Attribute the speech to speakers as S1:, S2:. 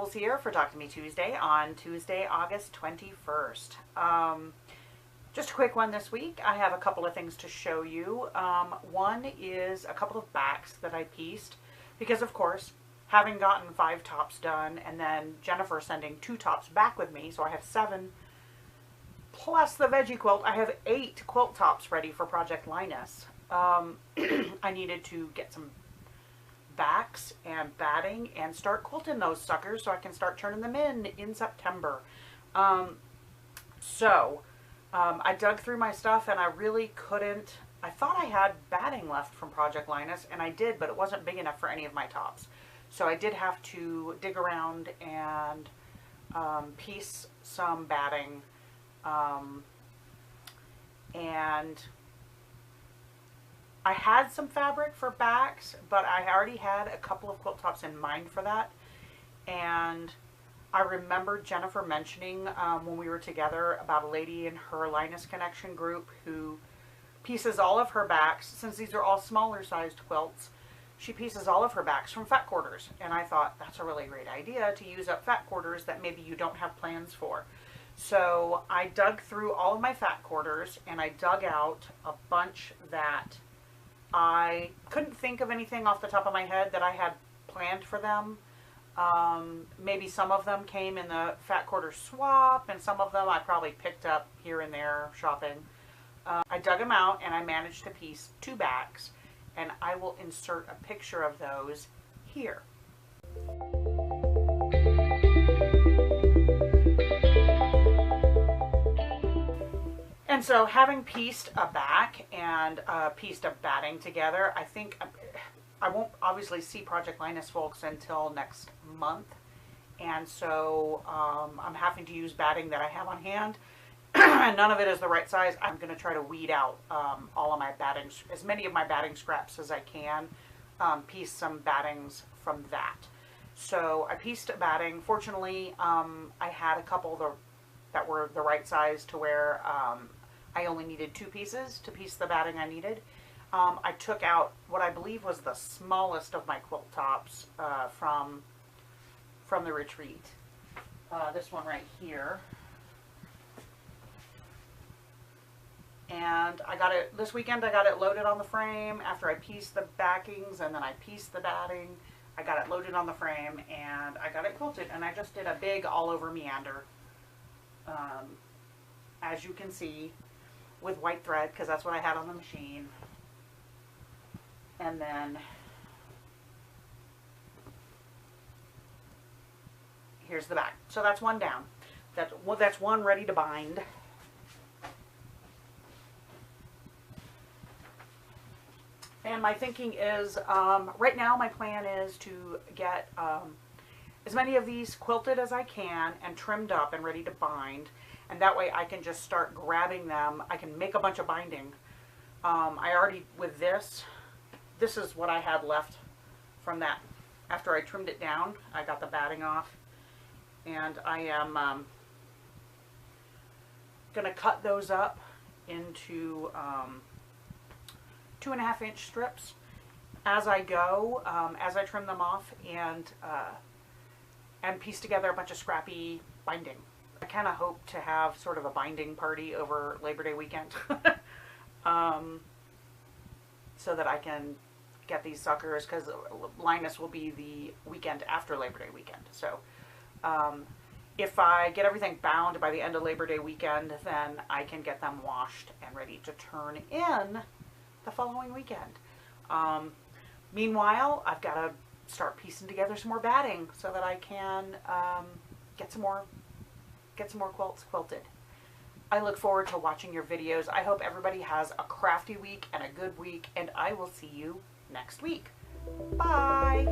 S1: Jules here for Talk to Me Tuesday on Tuesday, August 21st. Just a quick one this week. I have a couple of things to show you. One is a couple of backs that I pieced because, of course, having gotten 5 tops done and then Jennifer sending 2 tops back with me, so I have 7, plus the veggie quilt, I have 8 quilt tops ready for Project Linus. I needed to get some backs and batting and start quilting those suckers so I can start turning them in September. I dug through my stuff and I really couldn't. I thought I had batting left from Project Linus, and I did, but it wasn't big enough for any of my tops. So I did have to dig around and piece some batting, and I had some fabric for backs, but I already had a couple of quilt tops in mind for that. And I remember Jennifer mentioning when we were together about a lady in her Linus Connection group who pieces all of her backs, since these are all smaller sized quilts, she pieces all of her backs from fat quarters. And I thought that's a really great idea to use up fat quarters that maybe you don't have plans for. So I dug through all of my fat quarters and I dug out a bunch that I couldn't think of anything off the top of my head that I had planned for them. Maybe some of them came in the fat quarter swap, and some of them I probably picked up here and there shopping. I dug them out and I managed to piece 2 backs, and I will insert a picture of those here. And so having pieced a back and pieced a batting together, I think I won't obviously see Project Linus folks until next month. And so I'm having to use batting that I have on hand. And none of it is the right size. I'm going to try to weed out all of my batting, as many of my batting scraps as I can, piece some battings from that. So I pieced a batting. Fortunately, I had a couple that were the right size to where I only needed 2 pieces to piece the batting I needed. I took out what I believe was the smallest of my quilt tops from the retreat. This one right here. And I got it this weekend. I got it loaded on the frame after I pieced the backings and then I pieced the batting. I got it loaded on the frame and I got it quilted, and I just did a big all over meander, as you can see, with white thread because that's what I had on the machine. And then here's the back. So that's one down. That's one ready to bind. And my thinking is, right now my plan is to get as many of these quilted as I can and trimmed up and ready to bind. And that way I can just start grabbing them. I can make a bunch of binding. I already, with this is what I had left from that. After I trimmed it down, I got the batting off. And I am going to cut those up into 2.5-inch strips as I go, as I trim them off, and piece together a bunch of scrappy binding. I kind of hope to have sort of a binding party over Labor Day weekend, so that I can get these suckers, because Linus will be the weekend after Labor Day weekend. So if I get everything bound by the end of Labor Day weekend, then I can get them washed and ready to turn in the following weekend. Meanwhile, I've got to start piecing together some more batting so that I can get some more quilts quilted. I look forward to watching your videos. I hope everybody has a crafty week and a good week, and I will see you next week. Bye!